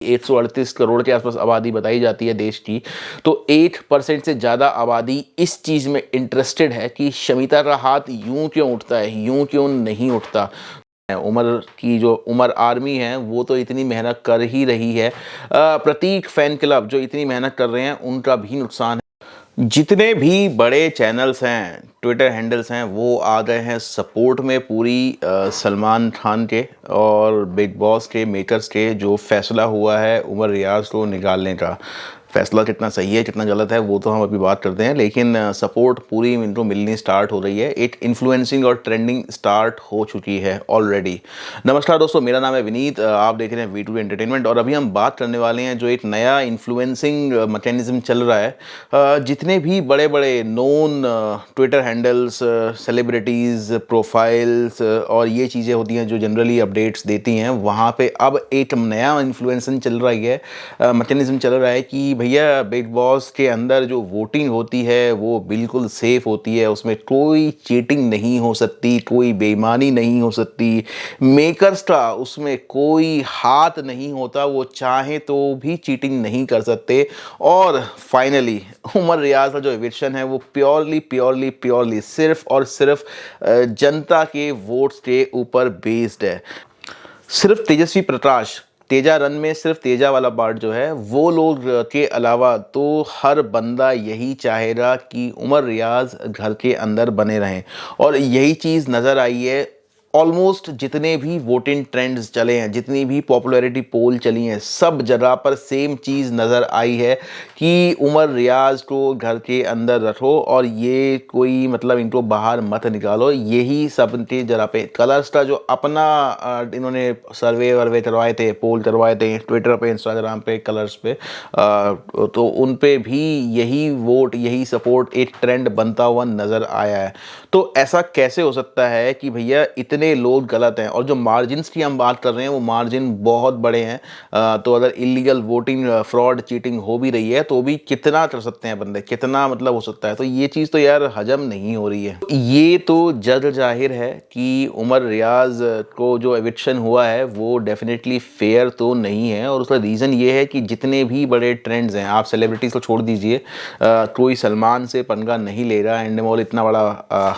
138 करोड़ के आसपास आबादी बताई जाती है देश की। तो 8% से ज़्यादा आबादी इस चीज़ में इंटरेस्टेड है कि शमिता का हाथ यूं क्यों उठता है, यूं क्यों नहीं उठता। उमर की जो उमर आर्मी है वो तो इतनी मेहनत कर ही रही है। प्रतीक फैन क्लब जो इतनी मेहनत कर रहे हैं उनका भी नुकसान है। जितने भी बड़े चैनल्स हैं, ट्विटर हैंडल्स हैं, वो आ गए हैं सपोर्ट में पूरी सलमान खान के और बिग बॉस के मेकर्स के जो फैसला हुआ है उमर रियाज को निकालने का। फैसला कितना सही है कितना गलत है वो तो हम अभी बात करते हैं, लेकिन सपोर्ट पूरी इनको मिलनी स्टार्ट हो रही है। एक इन्फ्लुएंसिंग और ट्रेंडिंग स्टार्ट हो चुकी है ऑलरेडी। नमस्कार दोस्तों, मेरा नाम है विनीत, आप देख रहे हैं V2 एंटरटेनमेंट और अभी हम बात करने वाले हैं जो एक नया इन्फ्लुएंसिंग मैकेनिज्म चल रहा है। जितने भी बड़े बड़े known Twitter handles, celebrities, profiles और ये चीज़ें होती हैं जो जनरली अपडेट्स देती हैं, वहाँ पे अब एक नया इन्फ्लुएंसिंग चल रही है, मैकेनिज्म चल रहा है कि भैया बिग बॉस के अंदर जो वोटिंग होती है वो बिल्कुल सेफ होती है, उसमें कोई चीटिंग नहीं हो सकती, कोई बेईमानी नहीं हो सकती, मेकर्स का उसमें कोई हाथ नहीं होता, वो चाहे तो भी चीटिंग नहीं कर सकते। और फाइनली उमर रियाज का जो एविक्शन है वो प्योरली सिर्फ और सिर्फ जनता के वोट्स के ऊपर बेस्ड है। सिर्फ तेजस्वी प्रकाश, तेजा रन में सिर्फ तेजा वाला पार्ट जो है वो लोग के अलावा तो हर बंदा यही चाहेगा कि उमर रियाज घर के अंदर बने रहें। और यही चीज़ नज़र आई है ऑलमोस्ट जितने भी वोटिंग ट्रेंड्स चले हैं, जितनी भी पॉपुलैरिटी पोल चली हैं, सब जगह पर सेम चीज़ नज़र आई है कि उमर रियाज को घर के अंदर रखो और ये कोई मतलब इनको बाहर मत निकालो। यही सब की जगह पे कलर्स का जो अपना इन्होंने सर्वे वर्वे करवाए थे, पोल करवाए थे ट्विटर पे, इंस्टाग्राम पे, कलर्स पे, तो उन पे भी यही वोट, यही सपोर्ट एक ट्रेंड बनता हुआ नज़र आया है। तो ऐसा कैसे हो सकता है कि भैया इतने लोग गलत हैं? और जो मार्जिन्स की हम बात कर रहे हैं वो मार्जिन बहुत बड़े हैं। तो अगर इलीगल वोटिंग, फ्रॉड, चीटिंग हो भी रही है तो भी कितना कर सकते हैं बंदे, कितना मतलब हो सकता है? तो ये चीज़ तो यार हजम नहीं हो रही है। ये तो जग जाहिर है कि उमर रियाज को जो एविक्शन हुआ है वो डेफिनेटली फेयर तो नहीं है। और उसका रीज़न ये है कि जितने भी बड़े ट्रेंड्स हैं, आप सेलिब्रिटीज़ को छोड़ दीजिए, कोई सलमान से पंगा नहीं ले रहा। एंडेमोल इतना बड़ा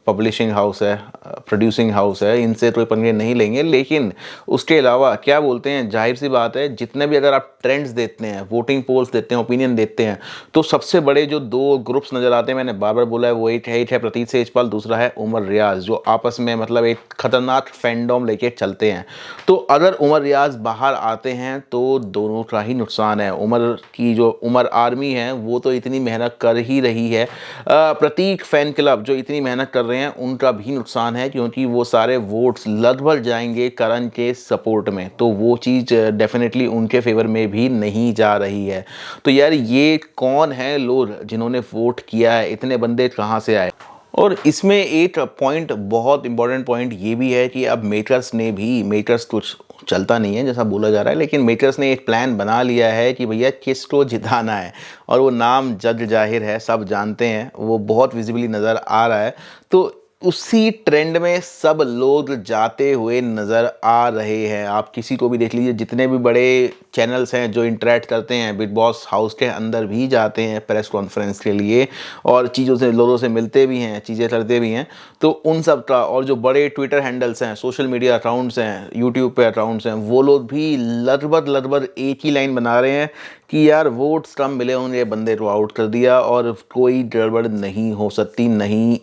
पब्लिशिंग हाउस है, प्रोड्यूसिंग हाउस है, इनसे कोई पंगे नहीं लेंगे। लेकिन उसके अलावा क्या बोलते हैं, जाहिर सी बात है जितने भी अगर आप ट्रेंड्स देते हैं, वोटिंग पोल्स देते हैं, ओपिनियन देते हैं, तो सबसे बड़े जो दो ग्रुप्स नज़र आते हैं, मैंने बार बार बोला है, वो एक है प्रतीक सेजपाल, दूसरा है उमर रियाज, जो आपस में मतलब एक खतरनाक फैंडम लेके चलते हैं। तो अगर उमर रियाज बाहर आते हैं तो दोनों का ही नुकसान है। उमर की जो उमर आर्मी है वो तो इतनी मेहनत कर ही रही है। प्रतीक फैन क्लब जो इतनी मेहनत कर रहे हैं उनका भी नुकसान है, क्योंकि वो सारे वोट्स लगभग जाएंगे करण के सपोर्ट में, तो वो चीज़ डेफिनेटली उनके फेवर में भी नहीं जा रही है। तो यार ये कौन है लोग जिन्होंने वोट किया है, इतने बंदे कहाँ से आए? और इसमें एक पॉइंट, बहुत इंपॉर्टेंट पॉइंट ये भी है कि अब मेकर्स कुछ चलता नहीं है जैसा बोला जा रहा है, लेकिन मेकर्स ने एक प्लान बना लिया है कि भैया किसको जिताना है। और वो नाम जग जाहिर है, सब जानते हैं, वो बहुत विजिबली नज़र आ रहा है। तो उसी ट्रेंड में सब लोग जाते हुए नज़र आ रहे हैं। आप किसी को भी देख लीजिए, जितने भी बड़े चैनल्स हैं जो इंटरेक्ट करते हैं, बिग बॉस हाउस के अंदर भी जाते हैं प्रेस कॉन्फ्रेंस के लिए और चीज़ों से, लोगों से मिलते भी हैं, चीज़ें करते भी हैं। तो उन सब का, और जो बड़े ट्विटर हैंडल्स हैं, सोशल मीडिया अकाउंट्स हैं, यूट्यूब पे अकाउंट्स हैं, वो लोग भी लगभग एक ही लाइन बना रहे हैं कि यार वोट्स कम मिले होंगे, बंदे को आउट कर दिया और कोई गड़बड़ नहीं हो सकती, नहीं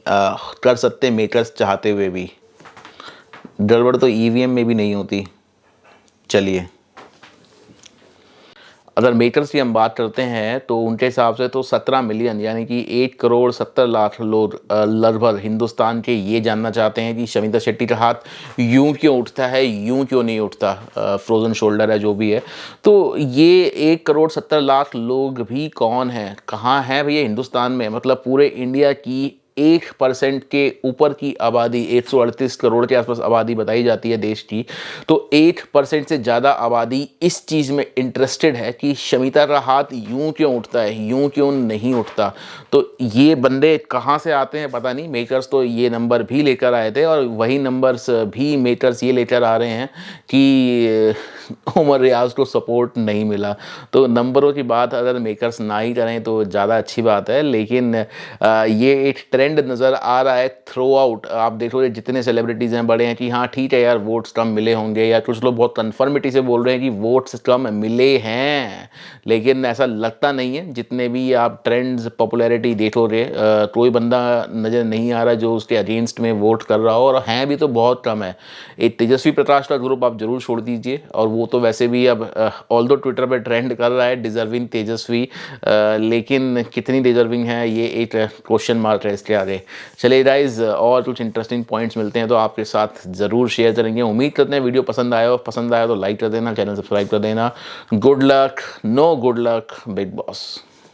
कर सकते मेकर्स चाहते हुए भी। गड़बड़ तो ईवीएम में भी नहीं होती। चलिए, अगर मेकर्स की हम बात करते हैं तो उनके हिसाब से तो 17 मिलियन यानी कि 1,70,00,000 लोग लगभग हिंदुस्तान के ये जानना चाहते हैं कि शमिता शेट्टी का हाथ यूं क्यों उठता है, यूं क्यों नहीं उठता, फ्रोज़न शोल्डर है जो भी है। तो ये 1,70,00,000 लोग भी कौन है, कहाँ है भैया हिंदुस्तान में? मतलब पूरे इंडिया की 1% के ऊपर की आबादी, 138 करोड़ के आसपास आबादी बताई जाती है देश की। तो 1% से ज़्यादा आबादी इस चीज़ में इंटरेस्टेड है कि शमिता का हाथ यूं क्यों उठता है, यूं क्यों नहीं उठता। तो ये बंदे कहाँ से आते हैं पता नहीं। मेकर्स तो ये नंबर भी लेकर आए थे और वही नंबर्स भी मेकर्स ये लेकर आ रहे हैं कि उमर रियाज को सपोर्ट नहीं मिला। तो नंबरों की बात अगर मेकर्स ना ही करें तो ज़्यादा अच्छी बात है, लेकिन ये एक ट्रेंड नज़र आ रहा है थ्रू आउट। आप देखोगे जितने सेलिब्रिटीज़ हैं बड़े हैं कि हाँ ठीक है यार वोट्स कम मिले होंगे, या कुछ लोग बहुत कन्फर्मिटी से बोल रहे हैं कि वोट्स कम मिले हैं, लेकिन ऐसा लगता नहीं है। जितने भी आप ट्रेंड्स पॉपुलैरिटी देखोगे कोई बंदा नज़र नहीं आ रहा जो उसके अगेंस्ट में वोट कर रहा हो, और हैं भी तो बहुत कम है। एक तेजस्वी प्रकाश का ग्रुप आप जरूर छोड़ दीजिए, और वो तो वैसे भी अब ऑल्दो ट्विटर पे ट्रेंड कर रहा है डिजर्विंग तेजस्वी, लेकिन कितनी डिजर्विंग है ये एक क्वेश्चन मार्क है इसके आगे। चलिए गाइस, और कुछ इंटरेस्टिंग पॉइंट्स मिलते हैं तो आपके साथ ज़रूर शेयर करेंगे। उम्मीद करते हैं वीडियो पसंद आया तो लाइक कर देना, चैनल सब्सक्राइब कर देना। Good luck, no good luck, big boss.